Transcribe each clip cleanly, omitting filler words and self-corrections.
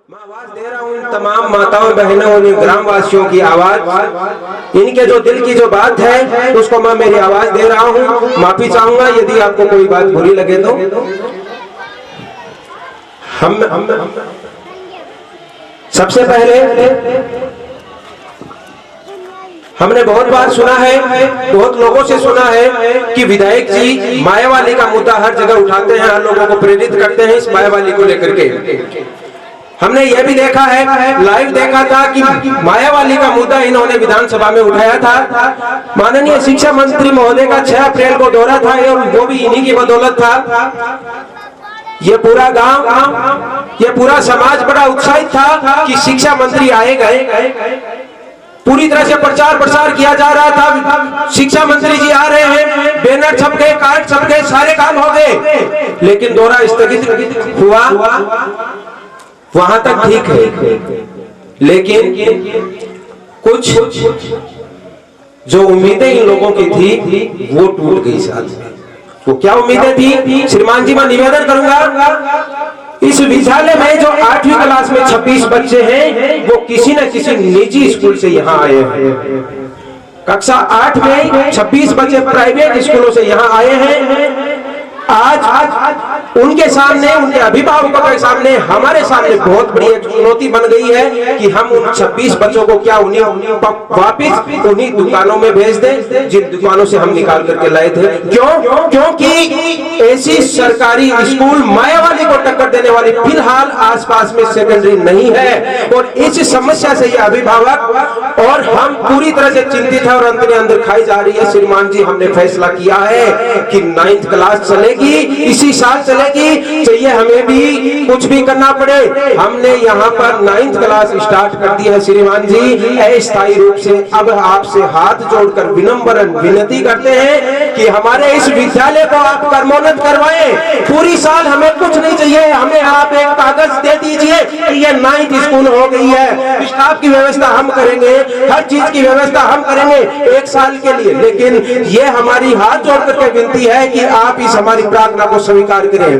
मैं आवाज दे रहा हूँ इन तमाम माताओं बहनों और ग्रामवासियों की आवाज, इनके जो दिल की जो बात है उसको मैं मेरी आवाज दे रहा हूँ। माफी चाहूंगा यदि आपको कोई बात बुरी लगे तो। हम सबसे पहले हमने बहुत बार सुना है, बहुत लोगों से सुना है कि विधायक जी मायावाली का मुद्दा हर जगह उठाते हैं, हर लोगों को प्रेरित करते हैं इस मायावाली को लेकर के। हमने यह भी देखा है, लाइव देखा था कि मायावाली का मुद्दा इन्होंने विधानसभा में उठाया था। माननीय शिक्षा मंत्री महोदय का 6 अप्रैल को दौरा था और वो भी इन्हीं की बदौलत था। ये पूरा गांव, ये पूरा समाज बड़ा उत्साहित था कि शिक्षा मंत्री आए गए। पूरी तरह से प्रचार प्रसार किया जा रहा था, शिक्षा मंत्री जी आ रहे हैं, बैनर छप गए, कार्ड छप गए, सारे काम हो गए, लेकिन दौरा स्थगित हुआ। वहां तक ठीक है, लेकिन कुछ जो उम्मीदें इन लोगों की थी वो टूट गई साथ में। वो क्या उम्मीदें थी? श्रीमान जी मैं निवेदन करूंगा, इस विद्यालय में जो 8वीं क्लास में 26 बच्चे हैं वो किसी न किसी निजी स्कूल से यहाँ आए हैं। कक्षा 8 में 26 बच्चे प्राइवेट स्कूलों से यहाँ आए हैं। आज उनके सामने, उनके अभिभावकों के सामने, हमारे सामने बहुत बड़ी एक चुनौती बन गई है कि हम उन 26 बच्चों को क्या उन्हीं वापिस उन्हीं दुकानों में भेज दें जिन दुकानों से हम निकाल करके लाए थे। क्यों? क्योंकि ऐसी सरकारी स्कूल मायावाली को टक्कर देने वाली फिलहाल आसपास में सेकेंडरी नहीं है। और इस समस्या से ये अभिभावक और हम पूरी तरह से चिंतित है और अंदर अंदर खाई जा रही है। श्रीमान जी हमने फैसला किया है कि 9th क्लास चलेगी, इसी साल चलेगी, चाहिए हमें भी कुछ भी करना पड़े। हमने यहाँ पर 9th क्लास स्टार्ट कर दी है। श्रीमान जी अस्थायी रूप से अब आपसे हाथ जोड़कर विनम्र विनती करते हैं कि हमारे इस विद्यालय को आप कर्मोन्नत करवाएं। पूरी साल हमें कुछ नहीं चाहिए, हमें आप एक कागज दे दीजिए कि ये 9th स्कूल हो गई है, स्टाफ की व्यवस्था हम करेंगे, हर चीज की व्यवस्था हम करेंगे 1 साल के लिए। लेकिन ये हमारी हाथ जोड़ करके विनती है कि आप इस हमारी प्रार्थना को स्वीकार करें।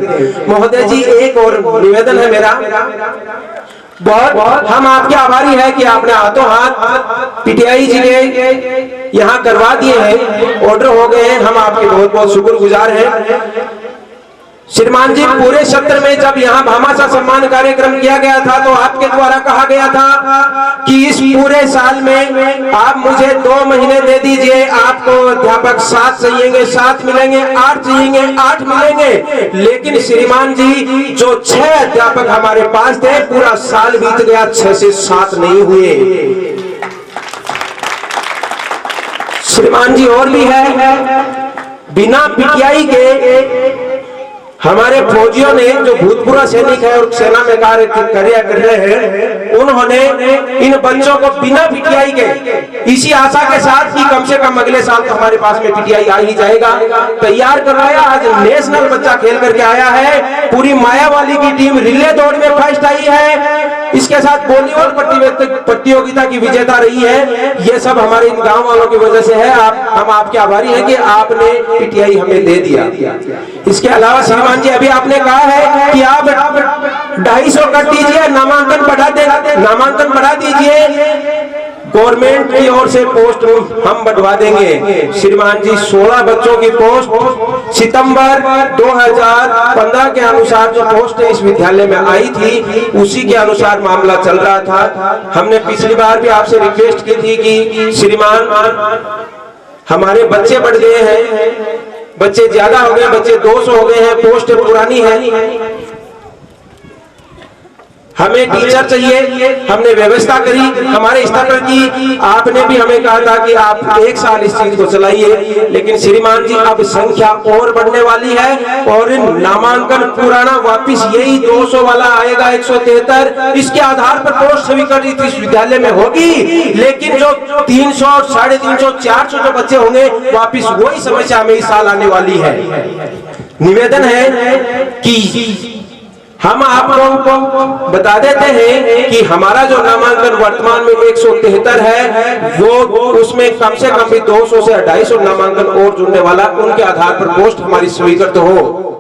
महोदय जी एक और निवेदन है मेरा, बहुत हम आपके आभारी है कि आपने हाथों हाथ पीटीआई जी के यहाँ करवा दिए हैं, ऑर्डर हो गए हैं, हम आपके बहुत बहुत शुक्रगुजार हैं। श्रीमान जी पूरे सत्र में जब यहाँ भामाशाह सम्मान कार्यक्रम किया गया था तो आपके द्वारा कहा गया था कि इस पूरे साल में आप मुझे 2 महीने दे दीजिए, आपको अध्यापक 7 चाहिएंगे, 7 मिलेंगे, 8 चाहिएंगे, 8 मिलेंगे। लेकिन श्रीमान जी जो 6 अध्यापक हमारे पास थे पूरा साल बीत गया, 6 से 7 नहीं हुए। श्रीमान जी और भी है, बिना पीटीआई के हमारे फौजियों ने जो भूतपूर्व सैनिक है और सेना में कार्य कर रहे हैं, उन्होंने इन बच्चों को बिना पीटीआई के इसी आशा के साथ कि कम से कम अगले साल तो हमारे पास में पीटीआई आ ही जाएगा, तैयार करवाया। आज नेशनल बच्चा खेल करके आया है। पूरी मायावाली की टीम रिले दौड़ में फर्स्ट आई है, इसके साथ वॉलीबॉल प्रतियोगिता की विजेता रही है। ये सब हमारे इन गांव वालों की वजह से है। हम आपके आभारी हैं कि आपने पीटीआई हमें दे दिया। इसके अलावा श्रीमान जी अभी आपने कहा है कि आप 250 कर दीजिए, नामांकन बढ़ा दीजिए। गवर्नमेंट की ओर से पोस्ट हम बढ़वा देंगे। श्रीमान जी 16 बच्चों की पोस्ट सितंबर 2015 के अनुसार जो पोस्ट इस विद्यालय में आई थी उसी के अनुसार मामला चल रहा था। हमने पिछली बार भी आपसे रिक्वेस्ट की थी कि श्रीमान हमारे बच्चे बढ़ गए हैं, बच्चे ज्यादा हो गए, बच्चे 200 हो गए हैं, पोस्ट पुरानी है, हमें टीचर चाहिए। हमने व्यवस्था करी हमारे स्तर पर की, आपने भी हमें कहा था कि आप 1 साल इस चीज को चलाइए। लेकिन श्रीमान जी अब संख्या और बढ़ने वाली है और नामांकन पुराना वापिस यही 200 वाला आएगा, 173। इसके आधार पर पोस्ट स्वीकृत इस विद्यालय में होगी। लेकिन जो 300, 350, 400 जो बच्चे होंगे वापिस वही समस्या हमें इस साल आने वाली है। निवेदन है कि हम आपको बता देते हैं कि हमारा जो नामांकन वर्तमान में 173 है वो उसमें कम से कम भी 200 से 250 नामांकन और जुड़ने वाला, उनके आधार पर पोस्ट हमारी स्वीकृत हो।